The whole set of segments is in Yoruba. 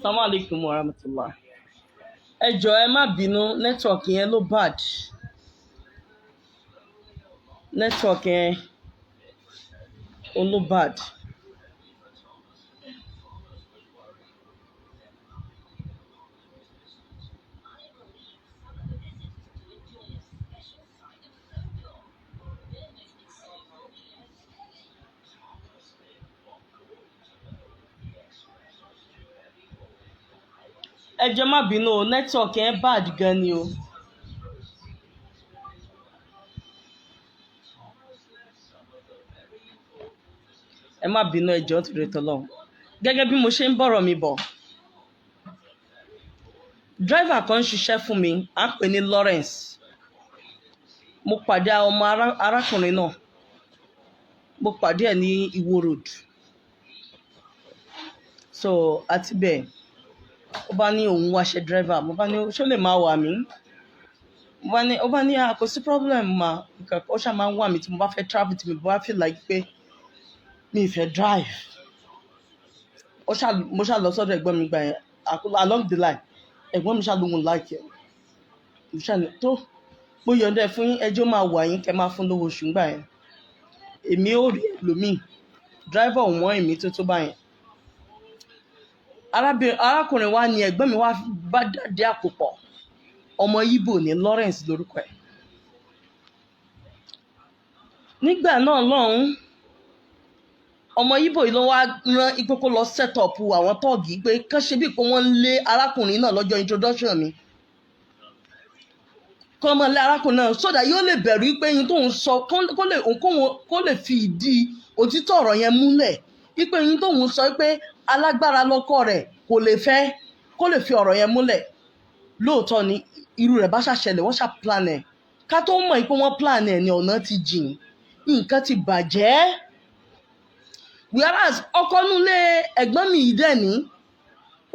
Assalamu alaikum warahmatullah. Ẹ jọ̀ọ́ ẹ má bínú, network yẹn ló bad. Network yẹn ó ló bad. Ẹ jọ̀ọ́ má bínú o, network yẹn bad gan ni o. Ẹ má bínú ẹ jọ̀ọ́ torí t'Ọlọ́run. Gẹ́gẹ́ bí mo ṣe ń bọ̀rọ̀ mi bọ̀. Driver kan ń ṣiṣẹ́ fún mi, à ń pè ní Lawrence. Mo pàdé ọmọ arákùnrin náà. Mo pàdé ẹ̀ ní Iwo Road. So àti bẹ́ẹ̀, ó bá ní òun wáṣẹ́ driver, mo bá ní ṣó lè máa wà mí. Ó bá ní kò sí problem ma, ó ṣáà máa ń wà mí tí mo bá fẹ́ travel tí mo bá feel like pé mi fẹ́ drive. Mo ṣáà lọ sọ́dọ̀ ẹ̀gbọ́n mi gbà yẹn along the line. Ẹ̀gbọ́n mi ṣáà lóhun like ẹ̀. Mo ṣáà ní tó mo yọ̀ǹda fún yín ẹjọ́ máa wà yín kẹ́ máa fún lówó oṣù gbà yẹn. Èmi ò rí ẹlòmíì driver ò wọ́n èmi tó báyẹn. Arákùnrin wa ni ẹ̀gbọ́n mi wá bá dàdé àpòpọ̀. Ọmọ Ìgbò ní Lawrence lórúkọ ẹ̀. Nígbà náà lọ́hùn, ọmọ Ìgbò yìí ló wá rán ipò kó lọ set up àwọn tọ́ọ̀gì pé kán ṣe bí pé wọ́n ń lé arákùnrin náà lọ́jọ́ introduction mi. Kọ́ mọ́ lé arákùnrin náà sódà yóò lè bẹ̀rù pé yín tóun sọ kó lè fi ìdí òtítọ́ ọ̀rọ̀ yẹn múlẹ̀. Wípé yín tóun sọ pé alágbára lọ́kọ rẹ̀ kò lè fẹ́ kó lè fi ọ̀rọ̀ yẹn múlẹ̀. Lóòótọ́ ni irú rẹ̀ bá ṣàṣẹlẹ̀ wọ́n ṣàplan ẹ̀. Ká tó mọ̀ pé wọ́n plan ẹ̀ ní ọ̀nà ti jìn. Nǹkan ti bàjẹ́. Whereas ọkọ nulé ẹ̀gbọ́n mi yìí dẹ̀ ní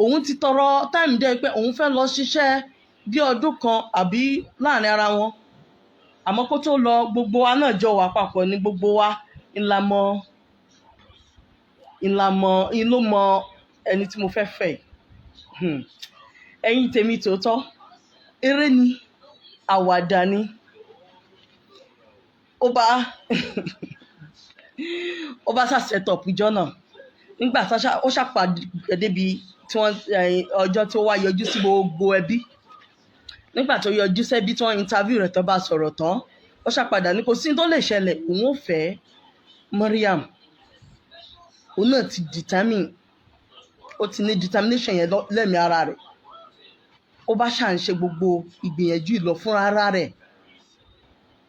òun ti tọrọ time dẹ́ pé òun fẹ́ lọ ṣiṣẹ́ bí ọdún kan àbí láàrin ara wọn. Àmọ́ kó tó lọ gbogbo wa náà jọ wà papọ̀ ní gbogbo wa ńlá mọ ẹni tí mo fẹ́ fẹ́ yìí. Ẹ̀yin tèmi tòótọ́ eré ni àwàdà ni ó bá ṣá set up ìjọ náà nígbà ó ṣàpàdé débi tí wọ́n ọjọ́ tí ó wá yọjú sí gbogbo ẹbí. Nígbà tó yọjú sẹ́bí tí wọ́n interview rẹ̀ tán bá sọ̀rọ̀ tán ó ṣàpadà ní kò sí tó lè ṣẹlẹ̀ òun ò fẹ́ Mariam. Òun náà ti determine ó ti ní determination yẹn lẹ́mìí ara rẹ̀. Ó bá ṣà ń ṣe gbogbo ìgbìyànjú ìlọ fún ara rẹ̀.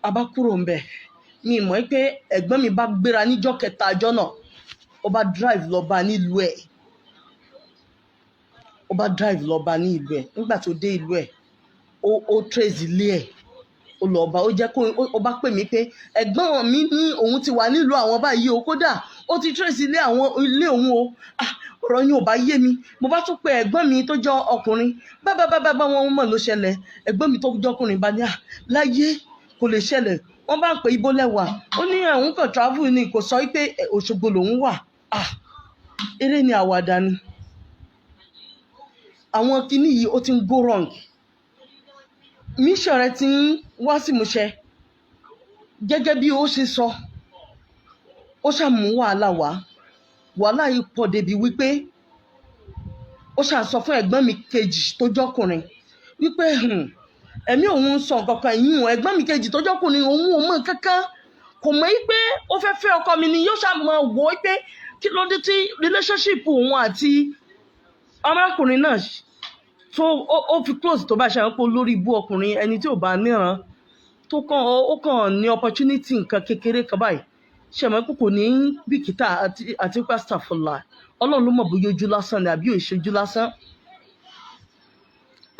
A bá kúrò ń bẹ̀. Mi mọ̀ pé ẹ̀gbọ́n mi bá gbéra níjọ́ kẹta ọjọ́ náà. Ó bá drive lọ bá nílùú ẹ̀. Nígbà tó dé ìlú ẹ̀ ó trace ilé ẹ̀. Ó lọ bá ó jẹ́ kó ó bá pè mí pé ẹ̀gbọ́n mi ní òun ti wà nílùú àwọn báyìí o kódà ó ti trace ilé òun o. Ọ̀rọ̀ yín ò bá yé mi. Mo bá tún pe ẹ̀gbọ́n mi tó jọ ọkùnrin bá wọn mọ̀ ló ṣẹlẹ̀. Ẹ̀gbọ́n mi tó jọ ọkùnrin bá ní láyé kò lè ṣẹlẹ̀. Wọ́n bá ń pè ibo lẹ́wà. Ó ní òun kàn travel ni kò sọ pé Òṣogbo lòun wà. Eré ni àwàdà ni. Àwọn kinní yìí ó ti ń go wrong. Mission rẹ̀ ti ń wá sí ìmúṣẹ. Gẹ́gẹ́ bí ó ṣe sọ. Ó ṣàmú wàhálà wá. Wàhálà yìí pọ̀ débi wípé ó ṣàsọ fún ẹ̀gbọ́n mi kejì tó jọkùnrin wípé ẹ̀mí òun ń sọ nǹkan kan yìí ẹ̀gbọ́n mi kejì tó jọkùnrin òun ò mọ̀ kankan kò mọ̀ pé ó fẹ́ ọkọ mi ni yóò ṣàmọ̀ wò ó pé kí ló dé tí relationship òun àti ọmọkùnrin náà tó ó fi close tó bá ṣe àwọn pé olórí ibú ọkùnrin ẹni tí ò bá níran tó kàn ní opportunity nǹkan kékeré kan báyìí ṣẹ̀mọ́ pé kò ní bìkítà àti pásítà fọlá Ọlọ́run ló mọ̀ bóyá ojú lásán ni àbí òṣèjú lásán.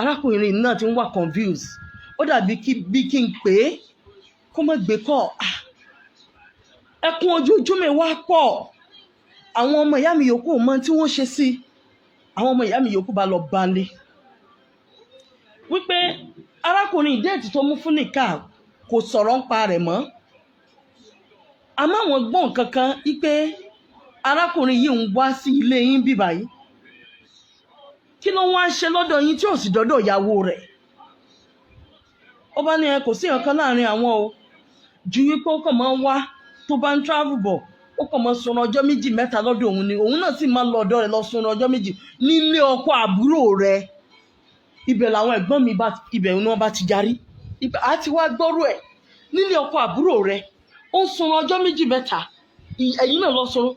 Arákùnrin náà ti ń wà confused. Ó dàbí bí kí n pè é kó má gbé kọ́. Ẹkún ojú mi wá pọ̀. Àwọn ọmọ ìyá mi yòókù mọ tí wọ́n ṣe sí. Àwọn ọmọ ìyá mi yòókù bá lọ banlé. Wípé arákùnrin déètì tó mú fún nìkà kò sọ̀rọ̀ ń pa rẹ̀ mọ́. Àmọ́ àwọn gbọ́n kankan wípé arákùnrin yìí ń wá sí ilé yín bí báyìí. kí ló wá ń ṣe lọ́dọ̀ yín tí ò sì dọ́dọ̀ ìyàwó rẹ̀. Ó bá ní ẹ kò sí nǹkan láàrin àwọn o ju wípé ó kàn máa ń wá tó bá ń travel bọ̀ ó kàn máa sun ọjọ́ méjì mẹ́ta lọ́dọ̀ òun ni òun náà sì máa ń lọ ọ̀dọ̀ rẹ̀ lọ sun ọjọ́ méjì nílé ọkọ àbúrò rẹ̀. Ibẹ̀ làwọn ẹ̀gbọ́n mi ibẹ̀ ni wọ́n bá ti jarí á ti wá gbọ́rú ẹ̀ nílé ọkọ àbúrò rẹ̀ ó ń sun ọjọ́ méjì mẹ́ta ẹ̀yin náà lọ sun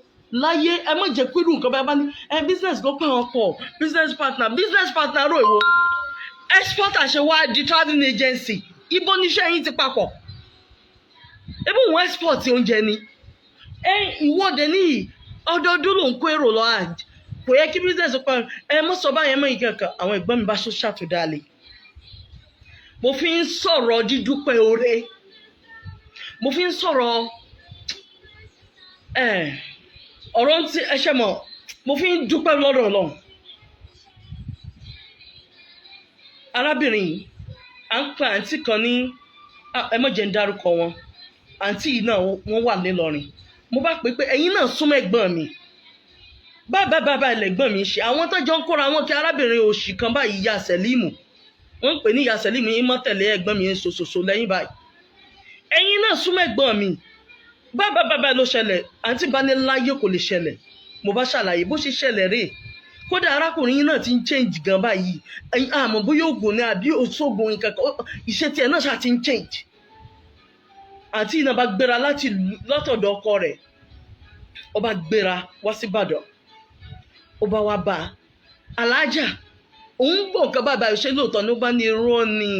láyé. Ẹ má jẹ́ pé irú nǹkan bá ní business ló pè wọ́n pọ̀ business partner rò èwo export àṣewá di traveling agency ibo níṣẹ́ yín ti papọ̀ ebi wọn export oúnjẹ ni ìwọ́de ní ọdọọdún ló ń kó èrò lọ àjì kò yẹ kí business pa mọ́ sọ báyẹn mọ́ ìkẹ́kọ̀ọ́ àwọn ẹ̀gbọ́n mi bá ṣó ṣàtúndálẹ̀. Mo fi ń sọ̀rọ̀ dídúpẹ́ oore mo fi ń sọ̀rọ̀ ọ̀rọ̀ tí ẹ ṣe mọ̀ mo fi ń dúpẹ́ lọ́dọ̀ Ọlọ́run. Arábìnrin yìí à ń pè àǹtí kan ní ẹ má jẹ́ ń dárúkọ wọn àǹtí yìí náà wọ́n wà nílọrin. Mo bá pè pé ẹ̀yin náà súnmọ́ ẹ̀gbọ́n mi bàbá ẹlẹ́gbọ́n mi ṣe àwọn tó jọ ń kóra wọn kí arábìnrin òṣì kan báyìí ya Sẹ́límù wọ́n ń pè ní ya Sẹ́límù yín mọ́ tẹ̀lé ẹ̀gbọ́n mi ṣoṣoṣo lẹ́yìn báyìí ẹ̀yin náà súnmọ́ ẹ̀gbọ́n mi bàbá ló ṣẹlẹ̀ àǹtí bá ní láyé kò lè ṣẹlẹ̀. Mo bá ṣàlàyé bó ṣe ṣẹlẹ̀ rèé kódà arákùnrin yìí náà ti ń change gan báyìí àmọ́ bóyá oògùn ni àbí oṣoògùn nǹkan kan ìṣe tiẹ̀ náà ṣáà ti ń change. Àǹtí yìí náà bá gbéra látọ̀dọ̀ ọkọ rẹ̀ ó bá gbéra wá sí Ìbàdàn ó bá wá bá alájà òun gbọ́ nǹkan bàbá ìṣe lóòótọ́ ní ó bá ní irọ́ ni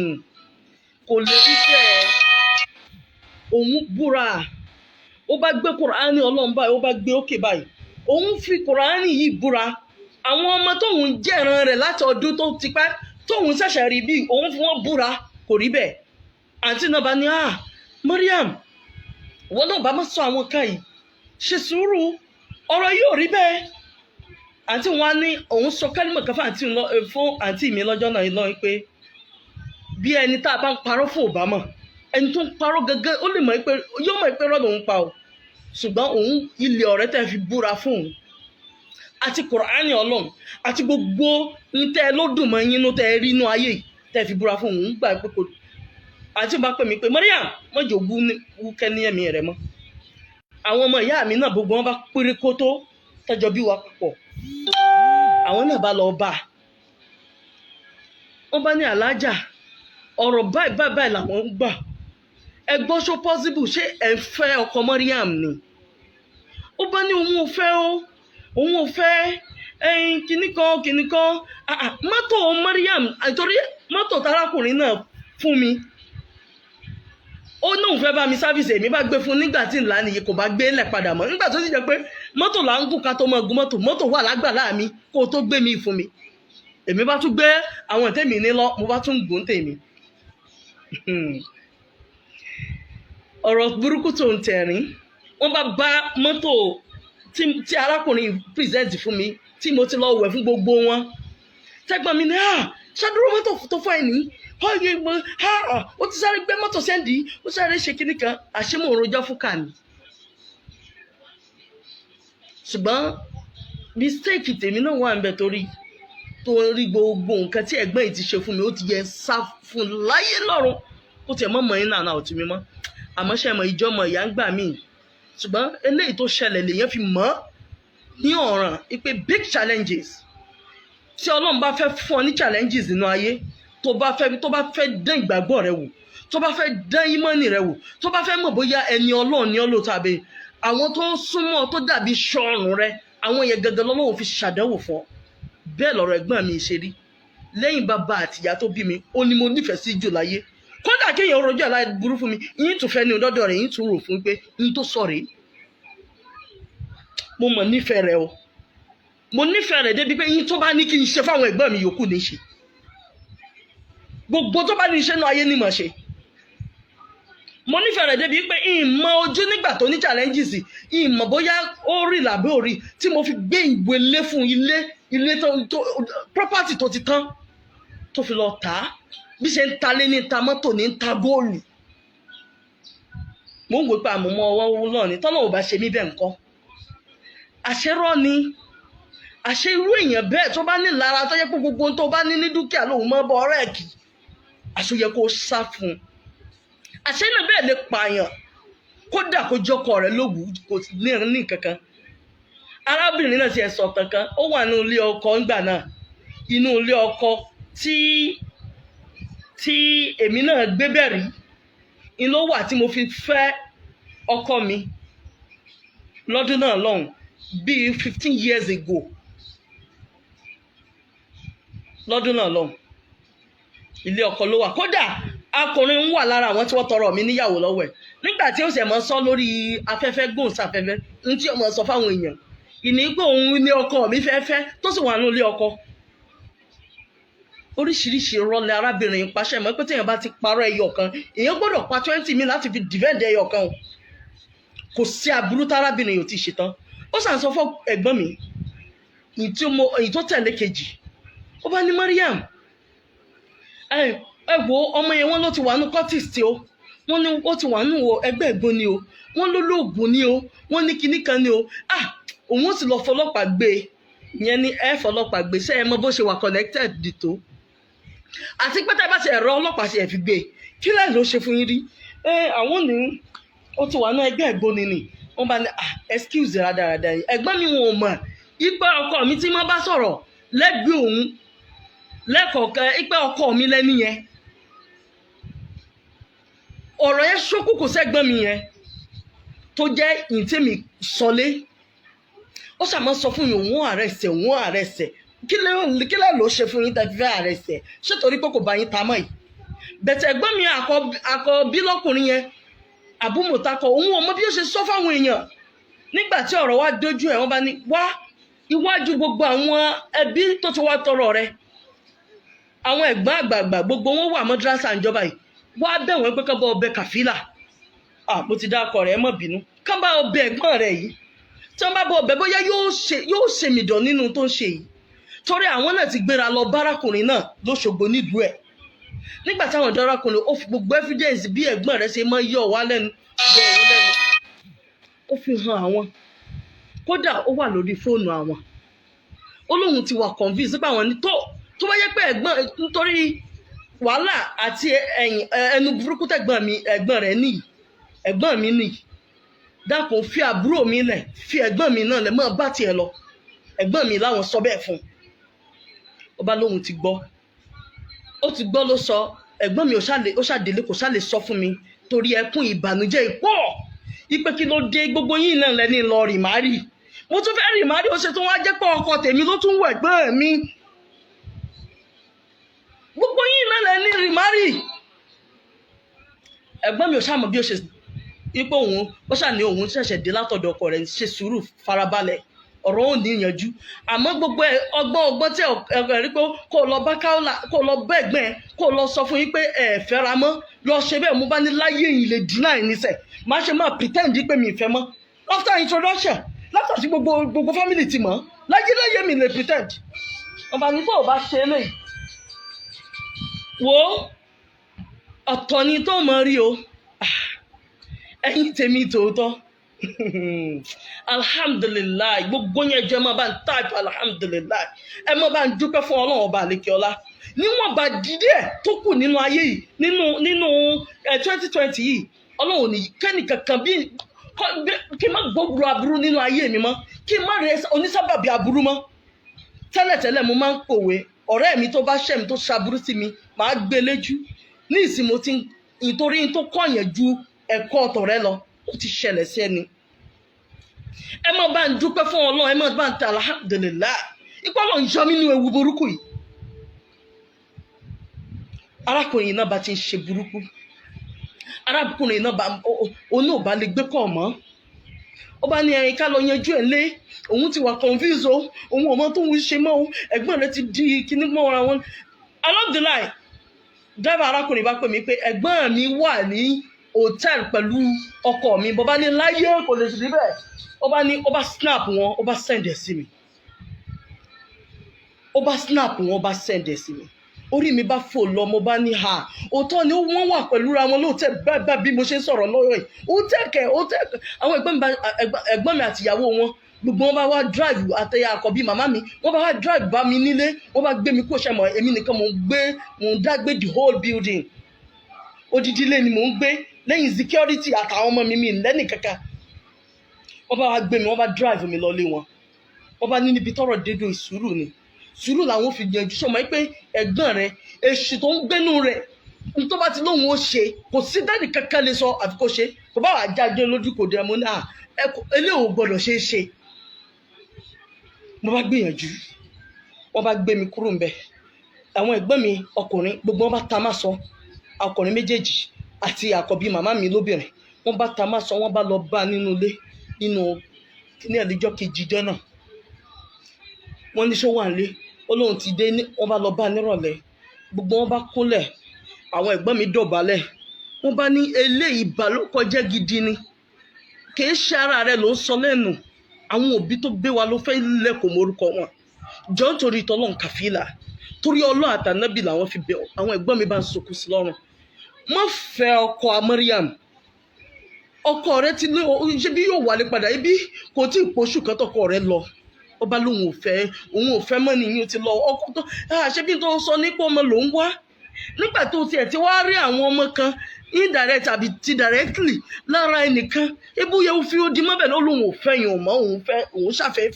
kò lè rí bẹ́ẹ̀ òun búra ó bá gbé Kùránì Ọlọ́run báyìí ó bá gbé òkè báyìí òun fi Kùránì yìí búra àwọn ọmọ tóun jẹ́ran rẹ̀ láti ọdún tó ti pẹ́ tóun ṣẹ̀ṣẹ̀ rí bí òun fi wọ́n búra kò rí bẹ́ẹ̀. Àǹtí náà bá ní Mariam wọn náà bá má sọ àwọn kan yìí ṣe sùúrù ọ̀rọ̀ yìí ò rí bẹ́ẹ̀. Àǹtí wọn á ní òun sọ kálímọ̀ kan fún àǹtí mi lọ́jọ́ náà lọ pé bí ẹni tá a bá ń parọ́ fún Obama ẹni tó ń parọ́ gẹ́gẹ́ ó lè mọ̀ pé yóò mọ̀ pé rọ́ọ̀dù òun pa o ṣùgbọ́n òun ilé ọ̀rẹ́ tẹ́ fi búra fún òun àti Kùránì Ọlọ́run àti gbogbo ní tẹ́ ló dùn mọ́ yín ló tẹ́ rí inú ayé tẹ́ fi búra fún òun gbà pé kò àti bá pè mí pé Mariam mọ́jọ wúkẹ́ ní ẹ̀mí rẹ̀ mọ́. Àwọn ọmọ ìyá mi náà gbogbo wọn bá péré kó tó tọ́jọ́ bí wa pọ̀ àwọn náà bá lọ bá wọ́n bá ní alájà ọ̀rọ̀ báyìí làwọn ń gbà ẹ gbọ́ ṣó possible ṣé ẹ ń fẹ́ ọkọ Mariam ni. Ó bá ní òun ò fẹ́ kìnnìkan mọ́tò Mariam àtòrí mọ́tò tarákùnrin náà fún mi ó náà fẹ́ bá mi sáfìsì èmi bá gbé fún nígbà tí ńlá nìyí kò bá gbé lẹ̀ padà mọ́ nígbà tó sì jẹ́ pé mọ́tò là ń gùn ká tó máa gun mọ́tò wà lágbàlá mi kó o tó gbé mi fún mi èmi bá tún gbé àwọn ìtẹ́mi ní lọ mo bá tún gùn tèmi. Ọ̀rọ̀ burúkú tó ń tẹ̀rín wọ́n bá mọ́tò tí arákùnrin present fún mi tí mo ti lọ wẹ̀ fún gbogbo wọn tẹ́gbọ́n mi ní ṣàdúró mọ́tò tó fún ẹ̀ ní ó ti sáré gbé mọ́tò sẹ́ndì ó sáré ṣe kíní kan àṣemọ̀ òròjọ́ fún kàní. Ṣùgbọ́n mistake tèmi náà wà níbẹ̀ torí gbogbo nǹkan tí ẹ̀gbọ́n yìí ti ṣe fún mi ó ti yẹ sá fún láyé lọ́run kó tiẹ̀ mọ́ yín náà ọ̀tí mi mọ́ àmọ́ ṣe mọ̀ ìjọmọ̀ ìyá ń gbà mí. Ṣùgbọ́n eléyìí tó ṣẹlẹ̀ lèyàn fi mọ̀ ní ọ̀ràn pé big challenges tí Ọlọ́run bá fẹ́ fún ọ ní challenges nínú ayé tó bá fẹ́ dán ìgbàgbọ́ rẹ wò tó bá fẹ́ dán ìmọ̀nì rẹ wò tó bá fẹ́ mọ̀ bóyá ẹni Ọlọ́run ni Ọlọ́run tàbí àwọn tó ń súnmọ́ tó dàbí ṣọ́ọ̀rùn rẹ àwọn yẹn gangan lọ́wọ́ fi ṣàdánwò fún ọ. Bẹ́ẹ̀ lọ̀rọ̀ ẹ̀gbọ́n mi ṣe rí lẹ́yìn bàbá àtìyá tó bí mi ó ní mo nífẹ̀ẹ́ sí jù láyé kódà kéèyàn rojọ́ aláìburú fún mi yín tún fẹ́ ní ọdọ́dọ̀ rẹ̀ yín tún rò fún pé yín tó sọ rèé mo mọ̀ nífẹ̀ẹ́ rẹ o mo nífẹ̀ẹ́ rẹ̀ débi pé yín tó bá ní kí n ṣe fáwọn ẹ̀gbọ́n mi yòókù ní ṣe gbogbo tó bá ní iṣẹ́ náà ayé ní mọ̀ ṣe mo nífẹ̀ẹ́ rẹ̀ débi pé ìmọ̀ ojú nígbà tó ní challenges ìmọ̀ bóyá ó rí làbí ò rí tí mo fi gbé ìwé lé fún ilé tó property tó ti tán tó fi lọ tà á bí ṣe ń talé ní ta mọ́tò ní ta góòlù mo ń wò pé àmọ́mọ́ ọwọ́ náà ni tọ́lọ́ ò bá ṣe mí bẹ́ẹ̀ ńkọ́ àṣẹrọ́ ni àṣé irú èèyàn bẹ́ẹ̀ tó bá ní lára tó yẹ pé gbogbo ohun tó bá ní dúkìá lòun mọ́ bọ́ ọ̀rẹ́ kì àṣé yẹ kó sá fún un àṣé náà bẹ́ẹ̀ lè pààyàn kódà kó jọkọ rẹ̀ lówù kò ní kankan arábìnrin náà ti ẹ̀ sọ kankan ó wà nínú ilé ọkọ ńgbà náà inú ilé ọkọ tí èmi náà gbé bẹ̀rí inú wà tí mo fi fẹ́ ọkọ mi lọ́dún náà lọ́hùn bíi 15 years ago lọ́dún náà lọ́hùn ilé ọkọ ló wà kódà akọrin ń wà lára àwọn tí wọ́n tọrọ mi níyàwó lọ́wọ́ ẹ̀ nígbà tí ó sì mọ́ sọ lórí afẹ́fẹ́ gbóhùnsáfẹ́fẹ́ ní tí ọmọ sọ fáwọn èèyàn ìní pé òun ilé ọkọ mi fẹ́fẹ́ tó sì wà ní ilé ọkọ oríṣiríṣi rọlẹ̀ arábìnrin pàṣẹ mọ́ pé téèyàn bá ti parọ́ ẹyọ kan èèyàn gbọ́dọ̀ pa 20 mi láti fi dìvẹ́ǹdì ẹyọ kan kò sí aburú tárábìnrin yóò ti ṣetán ó sàn sọ fún ẹ̀gbọ́n mi èyí tó tẹ̀lé kejì ó bá ní Mariam ẹ wo ọmọ yẹn wọ́n ló ti wà ní cortis tí ó wọ́n ní ó ti wà ní ẹgbẹ́ ẹ̀gbọ́n ni o wọ́n ló lóògùn ni o wọ́n ní kinní kan ni o òun ó sì lọ fọlọ́pàá gbé ìyẹn ní ẹ fọlọ́pàá gbé ṣé ẹ mọ bó ṣe wà connected dì tó àti pé tá a bá ṣe ẹ̀rọ ọlọ́pàá ṣe ẹ̀ fi gbé kí lẹ́yìn ló ṣe fún yín rí àwọn ní ó ti wà ní ẹgbẹ́ ẹ̀gbọ́n ni wọ́n bá ní excuse rádaràdà yìí ẹ̀gbọ́n mi wọn ò mọ̀ ipe ọkọ mi tí wọ́n bá sọ̀rọ̀ lẹ́gbẹ̀ẹ́ òun lẹ́kọ̀ọ̀kan ipe ọkọ mi lẹ́ni yẹn ọ̀rọ̀ yẹn ṣókùnkùn sẹ́gbọ́n mi yẹn tó jẹ́ ìtẹ́mi sọlé ó ṣàmọ́ sọ fún yín òun àrẹsẹ̀ kí lẹ́ ló ṣe fún yín tẹ́ fi fẹ́ àrẹsẹ̀ ṣé torí pé kò bá yín ta mọ́ yìí bẹ̀tẹ̀ ẹ̀gbọ́n mi àkọ́bí lọ́kùnrin yẹn àbúmọ̀takọ̀ òun ò mọ bí ó ṣe sọ fáwọn èèyàn nígbà tí ọ̀rọ̀ wá dójú ẹ̀ wọ́n bá ní wá iwájú gbogbo àwọn ẹbí tó ti wá tọrọ rẹ̀ àwọn ẹ̀gbọ́n àgbààgbà gbogbo wọn wà mọ́dúrásà ìjọba yìí wá bẹ̀ wọ́n pé kán bá ọbẹ̀ kàfílà mo ti dákọ rẹ̀ ẹ má bínú kán bá ọbẹ̀ ẹ̀gbọ́n rẹ̀ yìí tí wọ́n bá bọ ọbẹ̀ bóyá yóò ṣe mìdàn nínú tó ń ṣe yìí torí àwọn náà ti gbéra lọ bárakùnrin náà lóṣogbo nílùú ẹ̀ nígbà táwọn dárakùnrin ó fi gbogbo evidence bí ẹ̀gbọ́n rẹ̀ ṣe máa yọ wá lẹ́nu yọ òun lẹ́nu ó fi hàn àwọn kódà ó wà lórí fóònù àwọn ó lóun ti wà convince nípa àwọn ní tó bá yẹ pé nítorí wàhálà àti ẹnu burúkú ẹ̀gbọ́n rẹ̀ nìyí ẹ̀gbọ́n mi nìyí dákun fi àbúrò mi lẹ̀ fi ẹ̀gbọ́n mi náà lẹ̀ máa bá tiẹ̀ lọ ẹ̀gbọ́n mi láwọn sọ bẹ́ẹ̀ fún ó bá lóun ti gbọ́ ó ti gbọ́ ló sọ ẹ̀gbọ́n mi ó ṣàdélé kò ṣàlè sọ fún mi torí ẹkún ìbànújẹ́ ìpọ̀ ipe kí ló dé gbogbo yín náà lẹ́ni lọ rìmárì mo tún fẹ́ rìmárì ó ṣe tó wá jẹ́ pé ọkọ tèmi ló tún wọ ẹ̀gbọ́n mi gbogbo yín náà lẹ́ni rìmárì ẹ̀gbọ́n mi ò ṣàmọ̀ bí ó ṣe ipò òun ó ṣàní òun ṣẹ̀ṣẹ̀ dé látọ̀dọ̀ ọkọ rẹ̀ ṣe sùúrù farabalẹ̀ ọ̀rọ̀ ò ní ìyànjú àmọ́ gbogbo ọgbọ́n tí ẹ̀rọ rí pé kó lọ bá káwọ́là kó lọ bá ẹ̀gbọ́n ẹ̀ kó lọ sọ fún yín pé ẹ̀ fẹ́ra mọ́ lọ ṣe bẹ́ẹ̀ mo bá ní láyé yìí lè deny níṣẹ́ má ṣe máa pretend pé mi ìfẹ́ mọ́ after introduction látọ̀ sí gbogbo family ti mọ̀ láyé mi lè pretend ọba ní tó o bá ṣe eléyìí wo ọ̀tọ̀ ni tó mọ̀ rí o ẹ̀yin tèmi tòótọ́ alhamdulilayi gbogbo yẹn jẹ́ máa bá ń táìpù alhamdulilayi ẹ máa bá ń dúpẹ́ fún ọlọ́run ọba àlekèọlá níwọ̀n bá dídé tó kù nínú ayé yìí nínú 2020 yìí ọlọ́run ní kẹ́nì kankan bí kí n má gbógbó aburú nínú ayé mi mọ́ kí n má rẹ onísábàbí aburú mọ́ tẹ́lẹ̀tẹ́lẹ̀ mo máa ń pòwe ọ̀rẹ́ mi tó bá ṣẹ̀ mi tó ṣaburú sí mi màá gbé léjú ní ìsìn mo ti nítorí tó kọ̀yàn ju ẹ̀kọ́ ọ̀tọ̀ rẹ lọ ó ti ṣẹlẹ̀ sí ẹni ẹ má bá ń dúpẹ́ fún ọlọ́run ẹ má bá ń ta alhamdulilayi ipá lọ ń yọ mí nínú ewu burúkú yìí arákùnrin náà bá ti ń ṣe burúkú arákùnrin náà òun náà bá lè gbé kọ̀ mọ́ ó bá ní ẹ̀yin ká lọ yanjú ẹ̀ lé òun ti wà confuse o òun ò mọ tó ń ṣe mọ́ o ẹ̀gbọ́n rẹ ti di kíní mọ́ ara wọn alhamdulilayi driver arákùnrin bá pè mí pé ẹ̀gbọ́n mi wà ní hòtẹ́ẹ̀lì pẹ̀lú ọkọ mi bó bá ní láyé kò lè ṣe bẹ́ẹ̀ ó bá snap wọn ó bá send ẹ̀ sí mi ó bá send ẹ̀ sí mi orí mi bá fò lọ mo bá ní ha òótọ́ ni wọ́n wà pẹ̀lú ra wọn lóòótẹ́ bá bí mo ṣe ń sọ̀rọ̀ lọ́wọ́ yìí òótẹ́ kẹ̀ àwọn ẹ̀gbọ́n mi àti ìyàwó wọn gbogbo wọn bá wá drive àtẹ̀yà àkọ́bí màmá mi wọ́n bá wá drive bá mi nílé wọ́n bá gbé mi kó ṣe mọ̀ èmi nìkan mò ń dágbé the whole building odidi ilé ni mò ń gbé lẹ́yìn security àtàwọn ọmọ mi lẹ́nì kankan wọ́n bá wá gbé mi wọ́n bá drive mi lọ́lé wọn wọ́n bá ní níbi tọ́rọ̀ dédò ìsúrù ni sùúrù làwọn fi yanjú sọmọ pé ẹ̀gbọ́n rẹ̀ èṣù tó ń gbénú rẹ̀ n tó bá ti lóhun ó ṣe kò sí dáàdì kankan lè sọ àfi kó ṣe kò bá wàá jáde lójú kò dé mo ní eléyìí ò gbọdọ̀ ṣe é ṣe mo bá gbìyànjú wọ́n bá gbé mi kúrò ń bẹ̀ àwọn ẹ̀gbọ́n mi ọkùnrin gbogbo wọn bá ta má sọ ọkùnrin méjèèjì àti àkọ́bí màmá mi lóbìnrin wọ́n bá ta má sọ wọ́n bá lọ bá nínú ilé nínú ní ẹ̀lẹ́jọ́ kejì jọ náà wọ́n ní sọ́wọ́ àlé ó lóun ti dé wọ́n bá lọ bá nírọ̀lẹ́ gbogbo wọn bá kúnlẹ̀ àwọn ẹ̀gbọ́n mi dọ̀bálẹ̀ wọ́n bá ní eléyìí ìbálòpọ̀jẹ́ gidi ni kìí ṣe ara rẹ̀ ló ń sọ lẹ́nu àwọn òbí tó gbé wa ló fẹ́ lẹ́kọ̀ọ́ morúkọ wọn jọ ń torí tọ́lọ́n kàfílà torí ọlọ́run àtànábì làwọn fi bẹ̀ àwọn ẹ̀gbọ́n mi bá ń sọkún sí lọ́rùn má fẹ́ ọkọ Mariam ọkọ rẹ̀ ti ní ṣé bí yóò wálé padà ibi kò tí ì pọ̀ṣù kan tọkọ rẹ̀ lọ ó bá lóun ò fẹ́ mọ́ nìyí ti lọ ọkọ tó ṣé bí tó ń sọ nípa ọmọ lòún wá nígbà tó tiẹ̀ ti wá rí àwọn ọmọ kan indirect àbí ti directly lára ẹnìkan ebúyẹ fi ó di mọ́bẹ̀ lóun ò fẹ́ yàn mọ́ òun ṣàfẹ́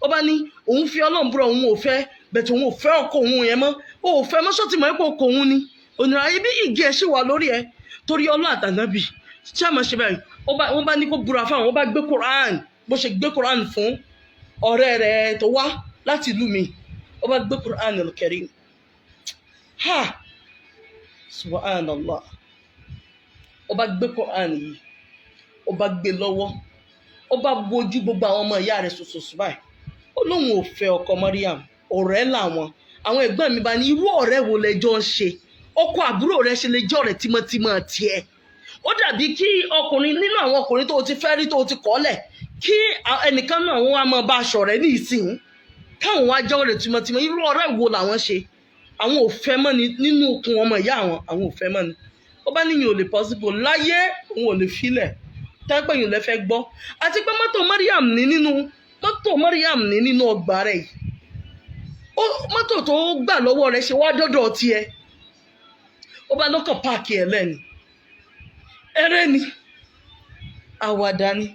ó bá ní òun fi ọlọ́run búra òun ò fẹ́ bẹ̀tẹ̀ òun ò fẹ́ ọkọ òun yẹn mọ́ ó ò fẹ́ mọ́ṣọ́tì mọ́ ipò ọkọ òun ni ònìrà ibi ìgé ẹ̀ ṣì wà lórí ẹ torí ọlọ́ àtànábì ṣé àmọ́ ṣe báyìí wọ́n bá ní kó búra fáwọn wọ́n bá gbé Quran bó ṣe gbé Quran fún ọ̀rẹ́ rẹ̀ tó wá láti ìlú mi ó bá gbé Quran al-Karim ha subhanallah ó bá gbé Quran yìí ó bá gbé lọ́wọ́ ó bá bojú gbogbo àwọn ọmọ ìyá rẹ̀ ṣoṣoṣo báyìí ó lóun ò fẹ́ ọkọ Mariam ọ̀rẹ́ làwọn àwọn ẹ̀gbọ́n mi bá ní irú ọ̀rẹ́ wo lẹjọ́ ń ṣe ọkọ àbúrò rẹ̀ ṣe lè jọ́ rẹ̀ tímọ́tímọ́ tiẹ̀ ó dàbí kí ọkùnrin nínú àwọn ọkùnrin tó ti fẹ́ rí tó ti kọ́lẹ̀ kí ẹnìkan náà wọn wá máa bá aṣọ rẹ̀ ní ìsìn káwọn wá jọ́ rẹ̀ tímọ́tímọ́ irú ọ̀rẹ́ wo làwọn ṣe àwọn ò fẹ́ mọ́ ni nínú okùn ọmọ ìyá àwọn ò fẹ́ mọ́ ni ó bá níyìn ò lè possible láyé òun ò lè filẹ̀ tẹ́gbẹ̀yìn lẹ́fẹ́ gbọ́ àti pé mọ́tò Mariam ní nínú ọgbà rẹ̀ yìí mọ́tò tó gbà lọ́wọ́ rẹ̀ ṣe wá dọ́dọ̀ tiẹ̀ ó bá lọ́kàn páàkì ẹ̀ lẹ́nu eré ni àwàdà ni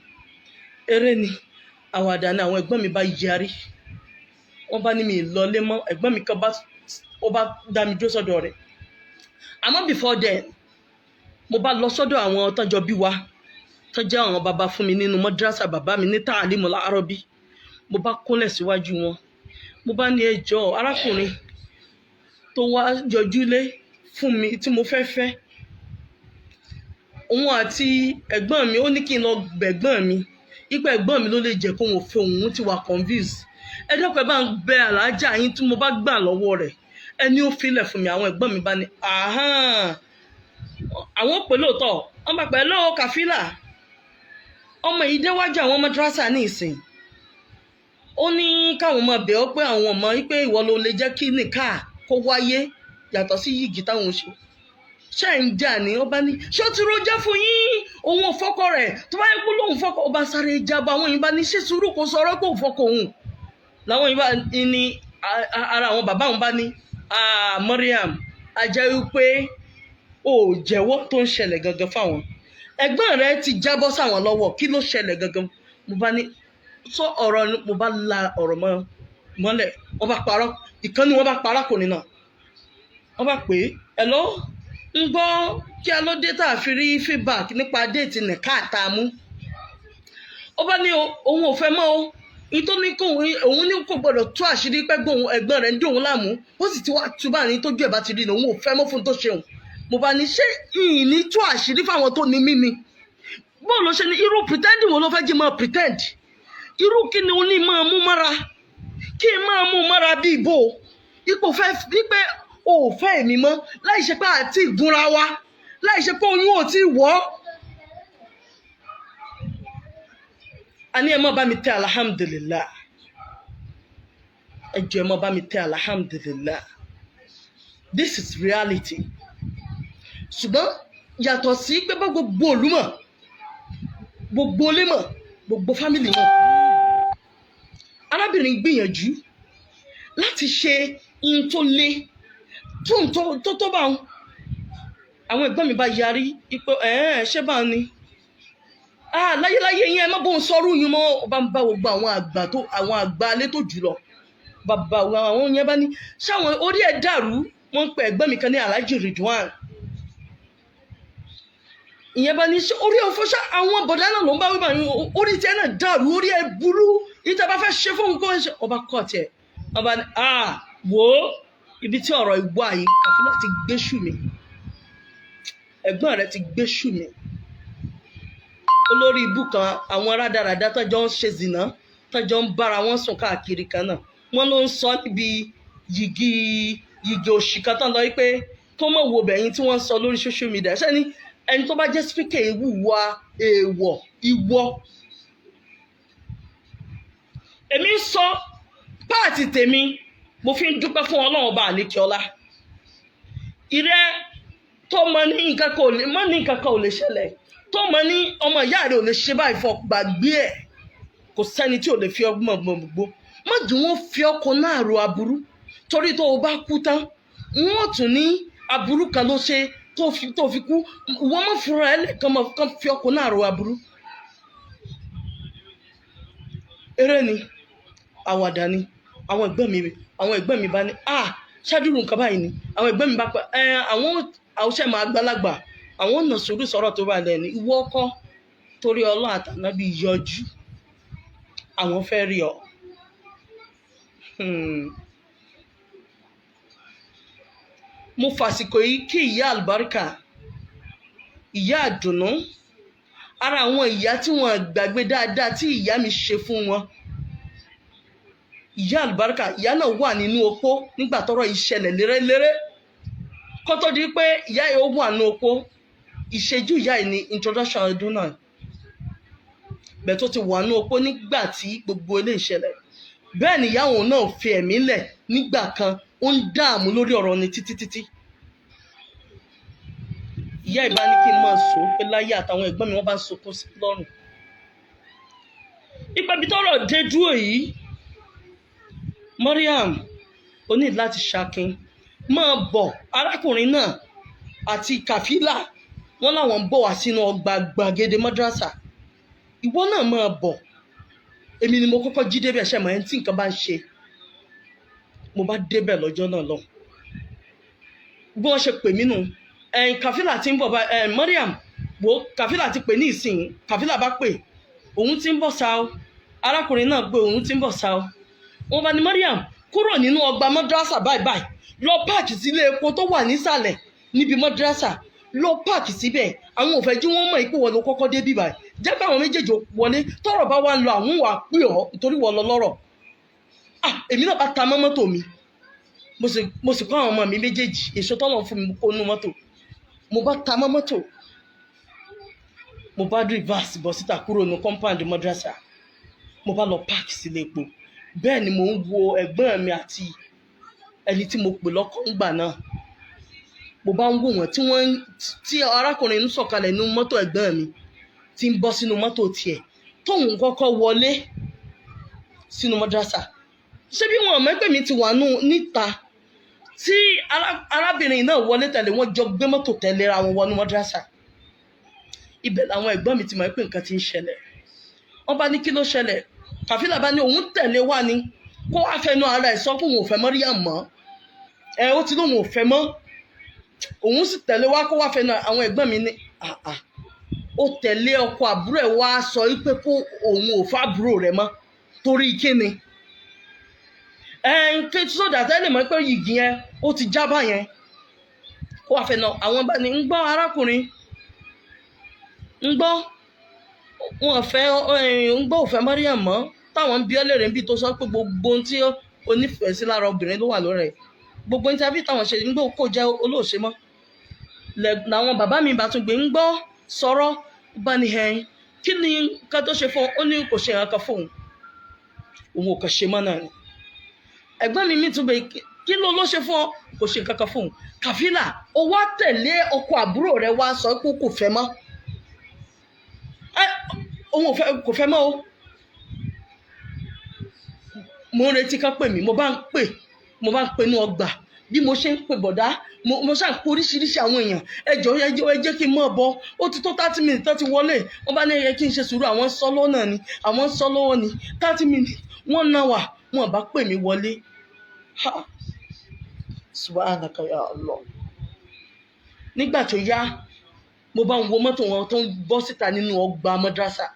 àwọn ẹ̀gbọ́n mi bá yarí wọ́n bá ní mi lọlé mọ́ ẹ̀gbọ́n mi kan ó bá dá mi dúró sọ́dọ̀ rẹ̀ àmọ́ before then mo bá lọ sọ́dọ̀ àwọn tọ́jọ́ bí wa tọ́jọ́ àwọn bàbá fún mi nínú mọ́dírásà bàbá mi ní Ta'alimul Arabi mo bá kúnlẹ̀ síwájú wọn mo bá ní ẹjọ́ arákùnrin tó wá yọjúlé fún mi tí mo fẹ́ òun àti ẹ̀gbọ́n mi ó ní kí n lọ bẹ̀gbọ́n mi ipa ẹ̀gbọ́n mi ló lè jẹ́ kó wọn fẹ́ òun ti wà convince ẹ dọ́pẹ́ bá ń bẹ alájà yín tí mo bá gbà lọ́wọ́ rẹ̀ ẹni ó filẹ̀ fún mi àwọn ẹ̀gbọ́n mi bá ní àwọn pè lóòótọ́ wọ́n bá pẹ̀lú kàfílà ọmọ yìí déwájú àwọn madrasa ní ìsìn ó ní káwọn ọmọ bẹ̀ ọ́ pé àwọn ọmọ wípé ìwọ ló lè jẹ́ kí nìka kó wáyé yàtọ̀ sí yìgì táwọn ṣe ṣe ń jà ní ọba ní ṣé ó ti rojọ́ fún yín òun ò fọ́kọ rẹ̀ tó bá yẹ kó lóun fọ́kọ ọba sáré jábọ̀ àwọn yìí bá ní ṣé sùúrù kò sọ̀rọ̀ pé òun fọ́kọ òun làwọn yìí bá ní ara àwọn bàbá òun bá ní Mariam ajá wípé ó jẹ́wọ́ tó ń ṣẹlẹ̀ gangan fáwọn ẹ̀gbọ́n rẹ̀ ti jábọ́ sáwọn lọ́wọ́ kí ló ṣẹlẹ̀ gangan mo bá ní sọ ọ̀rọ̀ mo bá la ọ̀rọ̀ mọ́lẹ̀ wọ́n bá parọ́ ìkànnì wọ́n bá parọ́ kò ní náà wọ́n bá pè é hello ń gbọ́ kí a ló dé tá a fi rí feedback nípa déètì nìka àtàmú ó bá ní òun ò fẹ́ mọ́ o nítorí òun ní kò gbọdọ̀ tú àṣírí pẹ́gbọ́n ẹ̀gbọ́n rẹ̀ ń dùn òun láàmú ó sì ti wá túbà ní tójú ẹ̀ bá ti rí ni òun ò fẹ́ mọ́ fún tó ṣeun mo bá ní ṣé ìyìn ní tú àṣírí fáwọn tó ní mí ni bóòlù ṣe ni irú pretend wo ló fẹ́ jí máa pretend irú kí ni ó ní máa mú mára kí n máa mú mára bí ìbò ipò fẹ́ wípé o ò fẹ́ èmi mọ́ láì ṣe pé àti ìgúnra wa láì ṣe pé oyún ò tí wọ́ a ní ẹ má bá mi tẹ alhamdulillah ẹ jọ̀ọ́ ẹ má bá mi tẹ alhamdulillah this is reality ṣùgbọ́n yàtọ̀ sí pé bá gbogbo olúmọ̀ gbogbo olé mọ̀ gbogbo fámìlì mọ̀ arábìnrin gbìyànjú láti ṣe in tó le tó bá wọn. Àwọn ẹ̀gbọ́n mi bá yarí ipò ṣé bá ní láyéláyé yẹn má bóun sọrú yín mọ́. Ọba ń bá gbogbo àwọn àgbà alẹ́ tó jùlọ bàbá àwọn yẹn bá ní ṣáwọn orí ẹ̀ dàrú. Wọ́n ń pe ẹ̀gbọ́n mi kan ní Alhaji Ridwan. Ìyẹn bá ní ṣe orí ọ̀fọ̀ ṣá àwọn bọ̀dá náà ló ń bá wípé orí tiẹ̀ náà dàrú, orí ẹ̀ burú, ìta bá fẹ́ ṣe fóun kó ṣe. Ọba kọ̀ tiẹ̀ ọba ní wò ó ibi tí ọ̀rọ̀ ìwà yìí Kàfílà ti gbé ṣù mí, ẹ̀gbọ́n rẹ̀ ti gbé ṣù mí. Olórí ibú kan àwọn rádaràdá tọ́jọ́ ń ṣe zìnà tọ́jọ́ ń bára wọn sùn káàkiri kan náà wọ́n ló ń sọ níbi yìgì òṣì kan tán lọ wípé kó mọ̀ wo bẹ̀yìn tí wọ́n ń sọ lórí social media. Ṣé ni ẹni tó bá jẹ́ spíkà ìwúwa èèwọ̀ ìwọ. Èmi ń sọ páàtì tèmi mo fi ń dúpẹ́ fún Ọlọ́run ọba àlékè ọlá. Ìrẹ́ tó mọ ní nǹkan kan ò lè ṣẹlẹ̀, tó mọ ní ọmọ ìyá rẹ̀ ò lè ṣe báyìí fún gbàgbé ẹ̀. Kò sẹ́ni tí ò lè fi ọgbọ́n gbogbo. Má dùn wọ́n fi ọkọ̀ náà ro aburú torí tó o bá kú tán wọ́n tún ní aburú kan ló ṣe tó fi kú. Wọ́n má fúnra ẹ̀ lẹ́ẹ̀kan fi ọkọ̀ náà ro aburú. Eré ni àwàdà ni àwọn ẹ̀gbọ́n mi bá ní ṣáàdúró nǹkan báyìí ni. Àwọn ẹ̀gbọ́n mi bá pẹ́ àwọn àwòṣẹ́ máa gbálagbà àwọn ọ̀nà sùúrù sọ̀rọ̀ tó bá lẹ́ni ìwọ ọkọ torí Ọlọ́run àtànábì yọjú àwọn fẹ́ rí ọ. Mo fàsìkò yìí kí ìyá àlùbáríkà, ìyá àdùnnú, ara àwọn ìyá tí wọ́n gbàgbé dáadáa tí ìyá mi ṣe fún wọn. Ìyá àlùbáríkà, ìyá náà wà nínú opó nígbà tọ́rọ̀ ìṣẹ̀lẹ̀ léréléré kó tó di pé ìyá yìí ó wà nínú opó. Ìṣẹ́jú ìyá yìí ni introduction ọdún náà bẹ́ẹ̀ tó ti wà nínú opó nígbà tí gbogbo ilé ìṣẹ̀lẹ̀. Bẹ́ẹ̀ ni ìyá òun náà fi ẹ̀mí lẹ̀ nígbà kan ó ń dààmú lórí ọ̀rọ̀ ni títí. Ìyá ìbá ní kí n máa sọ pé láyé àtàwọn ẹ̀gbọ́n mi wọ́n bá ń sọkún sí lọ́rùn. Ibi tọ́rọ̀ dé dúró yìí Mariam ó ní láti ṣakin máa bọ̀. Arákùnrin náà àti Kàfílà wọ́n láwọn ń bọ̀ wá sínú ọgbà gbàgede madrasa. Ìwọ náà máa bọ̀. Èmi ni mo kọ́kọ́ jí débẹ̀ ṣe mọ̀ ẹni tí nǹkan bá ń ṣe. Mo bá débẹ̀ lọ́jọ́ náà lọ. Bí wọ́n ṣe pè mí nù Kàfílà ti ń bọ̀ Mariam wo Kàfílà ti pè ní ìsìn. Kàfílà bá pè òun ti ń bọ̀ sá o. Arákùnrin náà pé òun ti ń bọ̀ sá o. Wọ́n bá ní Mariam kúrò nínú ọgbà madrasa báyìí lọ páàkì sílé epo tó wà nísàlẹ̀ níbi madrasa lọ páàkì síbẹ̀. Àwọn ò fẹ́ jí wọ́n mọ̀ ipò wọn ló kọ́kọ́ dé bí báyìí. Jẹ́ pé àwọn méjèèjì wọlé tọ́rọ̀ bá wá ń lọ àwọn wà pé ọ́ nítorí wọ́n lọ lọ́rọ̀. Èmi náà bá ta mọ́ mọ́tò mi mo sì kọ́ àwọn ọmọ mi méjèèjì èso tọ́lọ̀ fún mi kó nú mọ́tò. Mo bá ta mọ́ mọ́tò mo bá reverse bọ̀ síta kúrò ní compound madrasa mo bá lọ páàkì sílé epo. Bẹ́ẹ̀ ni mò ń wo ẹ̀gbọ́n mi àti ẹni tí mo pè lọ́kàn gbà náà. Mo bá ń wò wọ́n tí arákùnrin ń sọ̀kalẹ̀ nínú mọ́tò ẹ̀gbọ́n mi tí ń bọ́ sínú mọ́tò tiẹ̀ tóun kọ́kọ́ wọlé sínú madrasa. Ṣé bí wọn mẹ́pẹ́ mi ti wà níta tí arábìnrin náà wọlé tẹ̀lé wọn jọ gbé mọ́tò tẹ̀léra wọn wọnú madrasa. Ibẹ̀ làwọn ẹ̀gbọ́n mi ti mọ̀ pé nǹkan ti ń ṣẹlẹ̀. Wọ́n bá ní kí ló ṣẹlẹ̀. Kàfílà bá ní òun tẹ̀lé wá ni kó wá fẹnu ara ẹ̀ sọ pé òun ò fẹ́ Mariam mọ́. Ó ti lóun ò fẹ́ mọ́. Òun sì tẹ̀lé wá kó wá fẹnu àwọn ẹ̀gbọ́n mi ní ó tẹ̀lé ọkọ àbúrò ẹ̀ wá sọ wípé kó òun ò fẹ́ àbúrò rẹ̀ mọ́ torí kíni. Kí sódà tẹ́lẹ̀ mọ́ pé yìgì yẹn ó ti jábà yẹn kó wá fẹnu àwọn bá ní ń gbọ́ arákùnrin ń gbọ́ wọn fẹ́ ń gbọ́ òfẹ́ Mariam mọ́ táwọn ń bí ẹlẹ́rìí ń bí tó sọ pé gbogbo ohun tí onífẹ̀ẹ́ sí lára obìnrin ló wà lórí ẹ̀ gbogbo ohun tí a bí táwọn ṣe ń gbọ́ kó jẹ́ olóòṣe mọ́ làwọn bàbá mi bá tún gbé ń gbọ́ sọ̀rọ̀ bá ní kí ni ká tó ṣe fún ó ní kò ṣe nǹkan fóun òun ò kàn ṣe mọ́ náà ni. Ẹ̀gbọ́n mi tún bẹ kí ló ṣe fún ọ kò ṣe nǹkan fóun. Kàfílà ó wá tẹ̀lé ọkọ àbúrò rẹ̀ wá sọ pé kò fẹ́ mọ́. Òun kò fẹ́ mọ́ o. mo ń retí kán pè mí mo bá ń pè ní ọgbà bí mo ṣe ń pè bọ̀dá mo ṣáà ń pè oríṣiríṣi àwọn èèyàn ẹ jẹ́ kí n mọ̀ bọ́ ó ti tó 30 minutes tó ti wọlé wọ́n bá ní ẹ kí n ṣe sùúrù àwọn sọ lọ́nà ni àwọn sọ lọ́wọ́ ni 30 minutes wọ́n náà wà wọ́n bá pè mí wọlé subhanaka ya Allah. Nígbà tó yá mo bá ń wo mọ́tò wọn tó ń bọ́ síta nínú ọgbà madrasa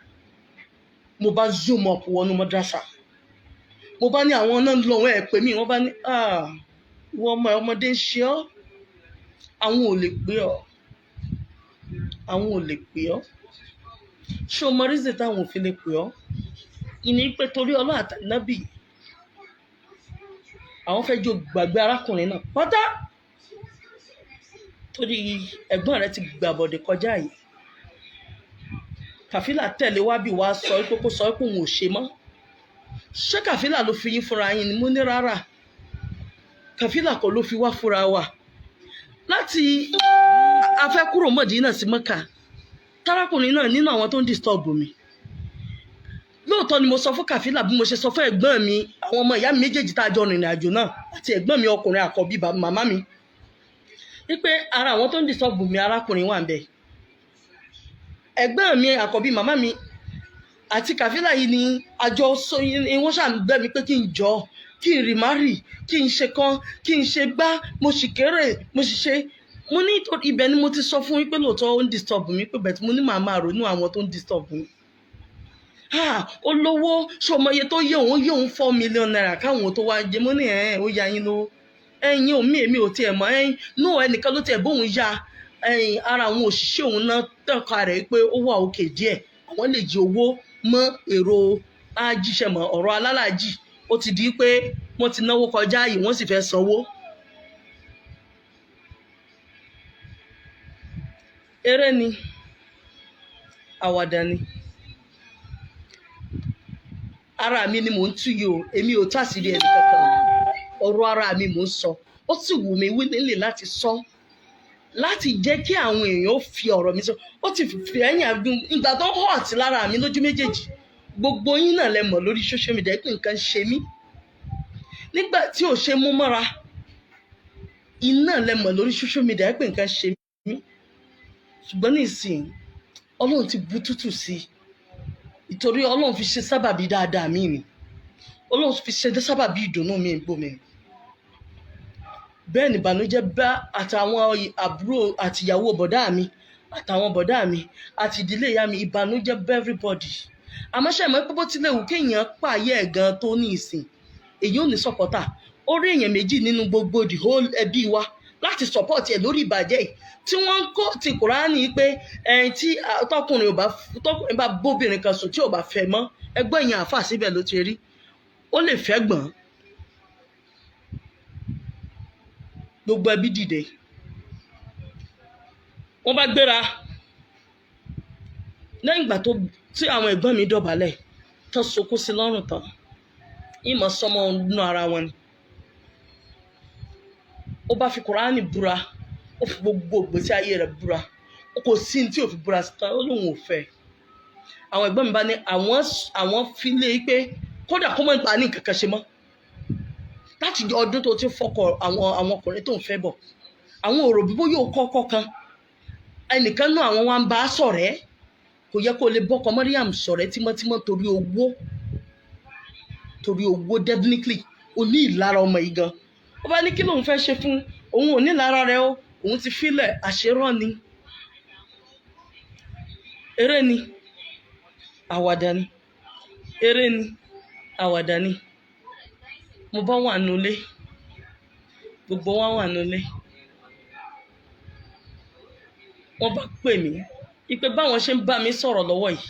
mo bá zoom up wọnú madrasa mo bá ní àwọn náà lọ́wọ́ ẹ̀ pè mí wọ́n bá ní wọ́n ọmọdé ń ṣe ọ́ àwọn ò lè pè ọ́ ṣé o mọ rízì táwọn ò fi lè pè ọ́ ìní pé torí Ọlọ́run àtànábì àwọn fẹ́ jọ gbàgbé arákùnrin náà pátá torí ẹ̀gbọ́n rẹ̀ ti gbàbọ̀dẹ̀ kọjá yìí Kàfílà tẹ̀lé wá bí wàá sọ pé kó sọ pé òun ò ṣe mọ́ ṣé Kàfílà ló fi yín fúnra yín ni mo ní rárá Kàfílà kọ́ ló fi wá fúnra wa láti afẹ́ kúrò Mọ̀dínà sí Mẹ́kà tárákùnrin náà nínú àwọn tó ń disturb mi lóòótọ́ ni mo sọ fún Kàfílà bí mo ṣe sọ fún ẹ̀gbọ́n mi àwọn ọmọ ìyá mi méjèèjì tá a jọ rìnrìn àjò náà àti ẹ̀gbọ́n mi ọkùnrin àkọ́bí màmá mi wípé ara àwọn tó ń disturb mi arákùnrin wà ń bẹ ẹ̀gbọ́n mi àkọ́bí màmá mi àti Kàfílà yìí ni àjọ wọ́n ṣà ń bẹ̀ mí pé kí n jọ kí n rìmárì kí n ṣe kan kí n ṣe gbá mo sì kéré mo sì ṣe mo ní ibẹ̀ ni mo ti sọ fún yín pé lóòótọ́ ó ń disturb mi pé bẹ̀tí mo ní màá máa ronú àwọn tó ń disturb mi olówó ṣọmọye tó yẹ òun 4 million naira káwọn tó wá jẹ mo ní ó ya yín lówó ẹ̀yin èmi ò tiẹ̀ mọ̀ ẹnìkan ló tiẹ̀ bóun ya ara àwọn òṣìṣẹ́ òun náà tẹ̀ka rẹ̀ pé ó wà òkè díẹ̀ àwọn lè jí owó mọ́ èrò ajíṣẹ́ mọ́ ọ̀rọ̀ alálàájì ó ti di pé wọ́n ti náwó kọjá yìí wọ́n sì fẹ́ sanwó. Eré ni àwàdà ni ara mi ni mò ń tú yìí o èmi ò tàṣírí ẹni kankan ọ̀rọ̀ ara mi mò ń sọ ó sì wù mí wílé láti sọ láti jẹ́ kí àwọn èèyàn ó fi ọ̀rọ̀ mi sọ ó ti fi ẹ̀yìn àdùn ìgbà tó hàn àti lára mi lójú méjèèjì gbogbo yín náà lẹ mọ̀ lórí social media pé nǹkan ṣe mí nígbà tí ò ṣe mú mọ́ra iná lẹ mọ̀ lórí social media pé nǹkan ṣe mí ṣùgbọ́n nísìnyí Ọlọ́run ti bu tútù sí i ìtorí Ọlọ́run fi ṣe sábàbí dáadáa mi ni Ọlọ́run fi ṣe sábàbí ìdùnnú mi gbò mí bẹ́ẹ̀ ni ìbànújẹ́ bá àtàwọn àbúrò àtìyàwó bọ̀dá mi àtàwọn bọ̀dá mi àti ìdílé ìyá mi ìbànújẹ́ bá everybody àmọ́ ṣe mọ́ pé bó tilẹ̀ wù kéèyàn pààyẹ́ gan tó ní ìsìn èyí ò ní sọ́pọ́tà ó rí èèyàn méjì nínú gbogbo the whole ẹbí wa láti support ẹ̀ lórí ìbàjẹ́ yìí tí wọ́n ń kó ti Kùránì pé tí tọkùnrin bá bóbìnrin kan sùn tí ò bá fẹ́ mọ́ ẹgbẹ́ yẹn àfà síbẹ̀ ló ti rí ó lè fẹ́ gbọ̀n gbogbo ẹbí dìde wọ́n bá gbéra lẹ́yìn ìgbà tí àwọn ẹ̀gbọ́n mi dọ̀bálẹ̀ tó sokún sí lọ́rùn tán ìmọ̀ sọmọ nínú ara wọn ni ó bá fi Kùránì búra ó fi gbogbo ìgbésí ayé rẹ̀ búra kò sí ní tí ò fi búra sí tán ó lóun ò fẹ́ àwọn ẹ̀gbọ́n mi bá ní àwọn fi lé pé kódà kó mọ̀ nípa ní nǹkan kan ṣe mọ́ láti ọdún tó ti fọkọ àwọn ọkùnrin tó ń fẹ́ bọ̀ àwọn òrò bíbó yóò kọ́kọ́ kan ẹnìkan náà àwọn wa ń bá a ṣọ̀rẹ́ kò yẹ kó lè bọ́kọ Mariam ṣọ̀rẹ́ tímọ́tímọ́ torí owó definitely ó ní ìlara ọmọ yìí gan ó bá ní kí lóun fẹ́ ṣe fún òun ò ní ìlara rẹ o òun ti filẹ̀ àṣerọ́ ni eré ni àwàdà ni eré ni àwàdà ni mo bá wà nulẹ̀ gbogbo wa wà nulẹ̀ wọ́n bá pè mí ìpè báwọn ṣe ń bá mi sọ̀rọ̀ lọ́wọ́ yìí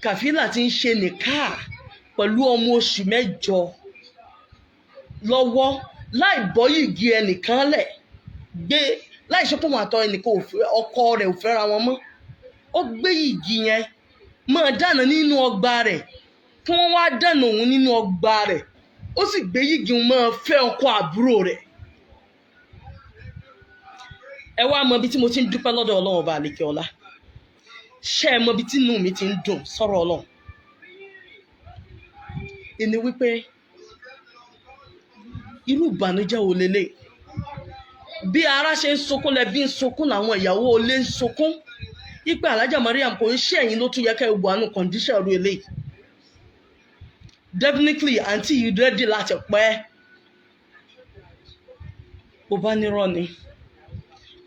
Kàfílà ti ń ṣe nìkáà pẹ̀lú ọmọ oṣù 8 lọ́wọ́ láì bọ́ yìgì ẹnìkan lẹ̀ gbé láì ṣe pé wọn àtọ ẹnìkan ọkọ rẹ̀ ò fẹ́ra wọn mọ́ ó gbé yìgì yẹn máa dáná nínú ọgbà rẹ̀ kí wọ́n wá dáná òun nínú ọgbà rẹ̀ ó sì gbé yìgì máa fẹ́ ọkọ àbúrò rẹ̀ ẹ wá mọ ibi tí mo ti ń dúpẹ́ lọ́dọ̀ Ọlọ́run ọba àlekè ọlá ṣé ẹ mọ ibi tí inú mi ti ń dùn sọ̀rọ̀ Ọlọ́run ìní wípé irú ìbànújẹ́ wo lélẹ̀ bí ara ṣe ń sunkún lẹ́bí ń sunkún làwọn ìyàwó ilé ń sunkún ipe Alhaja Mariam kò ń ṣe ẹ̀yin ló tún yẹ ká ẹ wà nù condition ru eléyìí definitely àǹtí yìí ready láti pẹ́ bó bá nírọ́ ni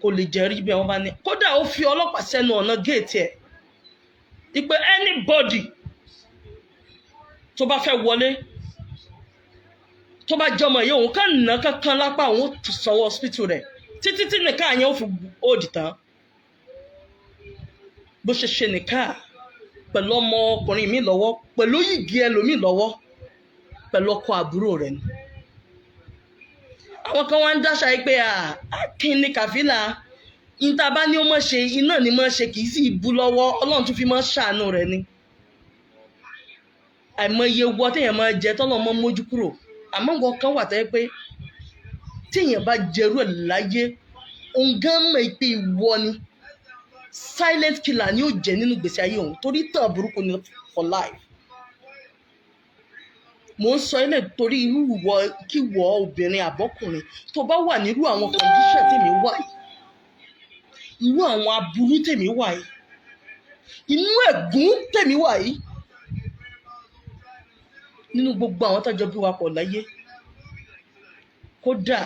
kò lè jẹ́rí bí wọ́n bá ní kódà ó fi ọlọ́pàá sẹ́nu ọ̀nà géètì ẹ̀ ipe anybody tó bá fẹ́ wọlé tó bá jọmọ yìí òun kàn ná kankan lápá òun sanwó hospital rẹ̀ títí tí nìkan yẹn ó fi òdì tán bó ṣe ṣe nìkan pẹ̀lú ọmọ ọkùnrin mi lọ́wọ́ pẹ̀lú yìgì ẹlòmíì lọ́wọ́ pẹ̀lú ọkọ àbúrò rẹ̀ ni àwọn kan wá ń dáṣà yìí pé akin ní kàfílà níta bá ní ó mọ̀ ṣe iná ni mọ̀ ṣe kì í sì bú lọ́wọ́ Ọlọ́run tún fi mọ́ ṣàánú rẹ̀ ni àìmọye wọ téèyàn máa jẹ tọ́lọ́ mọ́ mójú kúrò àmọ́ nǹkan kan wà tẹ́ pé téèyàn bá jẹrú ẹ̀ láyé òun gan mọ̀ pé ìwọ ni silent killer ni ó jẹ́ nínú gbèsè ayé òun torí tàn burúkú ni for life mo ń sọ ilé torí irú ìwọ kí wọ obìnrin àbọ́kùnrin tó bá wà nírú àwọn condition tèmi wà yìí irú àwọn aburú tèmi wà yìí inú ẹ̀gún tèmi wà yìí nínú gbogbo àwọn tọ́jọ́ bí wa pọ̀ láyé kódà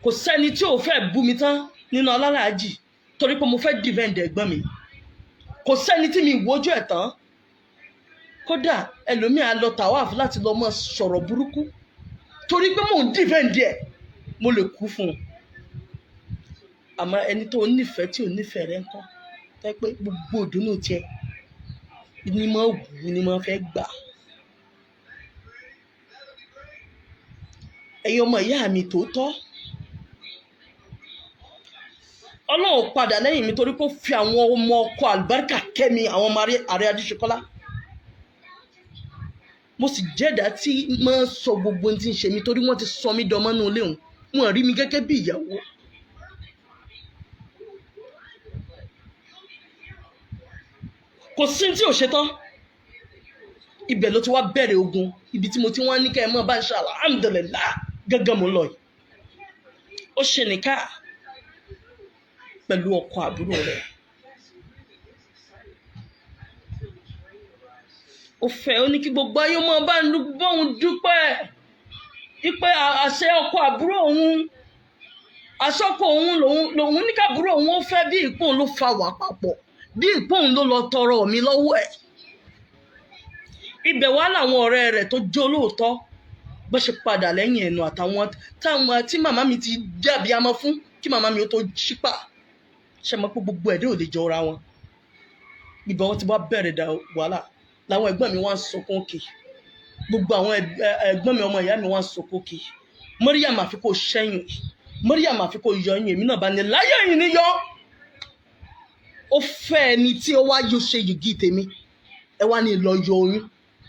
kò sẹ́ni tí ò fẹ́ bú mi tán nínú alálàájì torí pé mo fẹ́ defend ẹ̀gbọ́n mi kò sẹ́ni tí mi wojú ẹ̀ tán kódà ẹlòmíà lọ tàwáàf láti lọ mọ sọ̀rọ̀ burúkú torí pé mò ń defend ẹ̀ mo lè kú fún un àmọ́ ẹni tó nífẹ̀ẹ́ tí ò nífẹ̀ẹ́ rẹ̀ ńkọ́ tẹ́ pé gbogbo ìdùnnú tiẹ̀ ni mo wù ni mo fẹ́ gbà. ẹ̀yin ọmọ ìyá mi tòótọ́ Ọlọ́run padà lẹ́yìn mi torí pé ó fi àwọn ọmọ ọkọ àlùbáríkà kẹ́mi àwọn ọmọ Ààrẹ Adéṣekọ́lá mo sì jẹ́dá tí máa ń sọ gbogbo ohun tí ń ṣe mi torí wọ́n ti sọ mí dọmọ nínú ilé òun wọn rí mi gẹ́gẹ́ bí ìyàwó kò sí tí ò ṣe tán ibẹ̀ ló ti wá bẹ̀rẹ̀ ogun ibi tí mo ti wá ní kẹ́ ẹ mọ́ bá ń ṣe alhamdulillah gángan mo lọ yìí ó ṣe nìka pẹ̀lú ọkọ àbúrò rẹ̀ ó fẹ́ ó ní kí gbogbo ayé mọ́ bá ń bóun dúpẹ́ ipe àṣẹ ọkọ àbúrò òun àṣọkọ òun lòun ní kábúrò òun ó fẹ́ bí ìpóun ló fa wà papọ̀ bí ìpóun ló lọ tọrọ mi lọ́wọ́ ẹ̀ ibẹ̀ wá làwọn ọ̀rẹ́ rẹ̀ tó jó lóòótọ́ bó ṣe padà lẹ́yìn ẹ̀nu àtàwọn tí màmá mi ti dàbí amọ́ fún kí màmá mi ó tó ṣípà ṣe mọ́ pé gbogbo ẹ̀dẹ́ ò lè jọra wọn ibẹ̀ wọn ti wá bẹ̀rẹ̀ dà wàhálà làwọn ẹ̀gbọ́n mi wá ń sọkún òkè gbogbo àwọn ẹ̀gbọ́n mi ọmọ ìyá mi wá ń sọkún òkè Mariam àfi kò ṣẹ́yìn Mariam àfi kò yọ yín èmi náà bá ní láyé yìí ní yọ ó fẹ́ ẹni tí ó wá yóò ṣe yìgì tèmi ẹ wá ní lọ yọ oyún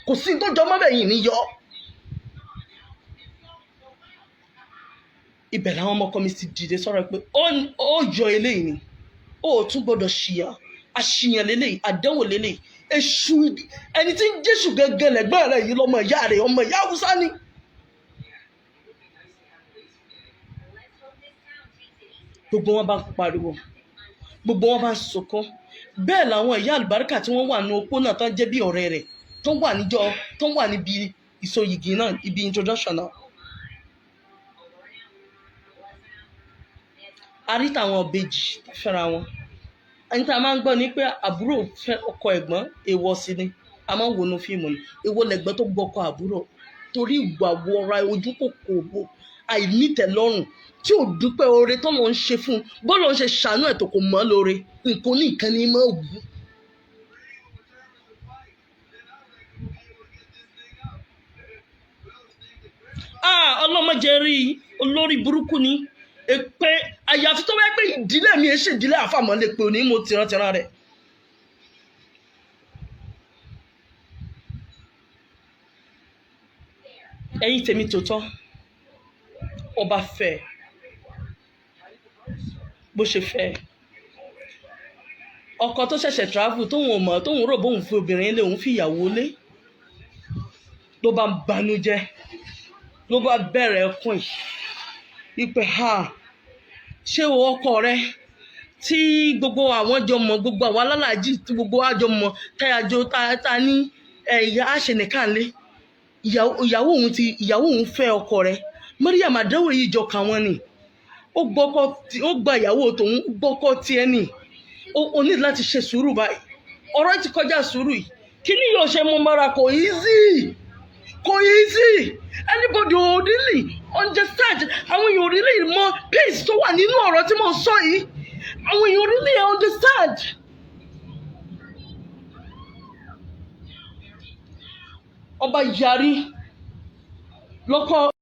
kò sí tó jọ mọ́ bẹ́ẹ̀ yìí ní yọ ibẹ̀ làwọn ọmọ mi ti dìde sọ̀rọ̀ pé ó yọ eléyìí ni ó tún gbọ́dọ̀ ṣìyà àṣìyàn lélẹ́yìí àdánwò lélẹ́yìí èṣù ẹni tí ń jésù gẹ́gẹ́ lẹ́gbọ́n rẹ̀ yìí lọ́mọ ìyá rẹ̀ ọmọ ìyá Haúsá ni. gbogbo wọn bá ń pariwo gbogbo wọn bá ń sunkún bẹ́ẹ̀ làwọn ìyá àlùbáríkà tí wọ́n wà ní opó náà tán jẹ́ bí ọ̀rẹ́ rẹ̀ tó wà níbi ìsoyìgì náà ibi introduction náà. a rí tàwọn ìbejì fẹ́ra wọn ẹni tá a máa ń gbọ́ ni pé àbúrò fẹ́ ọkọ ẹ̀gbọ́n èèwọ̀ sí ni a máa ń wọnú fíìmù ni èwo lẹ̀gbọ́n tó gbọ́kọ àbúrò torí ìwà wọra ojú kòkòrò àìnítẹ̀lọ́rùn tí ò dúpẹ́ oore tó lọ ń ṣe fún un bó lọ ń ṣe ṣàánú ẹ̀ tó kò mọ́ lóore nǹkan ní nǹkan ní máa wù ú. ọlọ́mọdé rí olórí burúkú ni èpè àyàfi tó bá pé ìdílé mi ẹ ṣe ìdílé àfàmọ́lé pé òní mo tìrantìran rẹ̀. ẹ̀yin tèmi tòótọ́ ọba fẹ́ bó ṣe fẹ́ ọkọ tó ṣẹ̀ṣẹ̀ travel tóun ò mọ̀ tóun rò bóun fi obìnrin lé òun fi ìyàwó lé ló bá ń banújẹ́ ló bá bẹ̀rẹ̀ ẹkún yìí wípé ṣé ọkọ rẹ tí gbogbo àwọn jọ mọ̀ gbogbo àwọn alálàájì tí gbogbo wa jọ mọ̀ táyàjọ ta ní ìyá àṣẹnìkànlé ìyàwó òun fẹ́ ọkọ rẹ Mariam àdánwò yìí jọ kàn wọ́n ni ó gba ìyàwó tòun gbọ́kọ́ tiẹ̀ ni ó ní láti ṣe sùúrù báyìí ọ̀rọ̀ ti kọjá sùúrù yìí kí ni yóò ṣe mú mọ́ra kò easy anybody ò really understand àwọn èèyàn really mọ peace tó wà nínú ọ̀rọ̀ tí mo sọ yìí àwọn èèyàn really understand. ọba yarí lọ́kọ́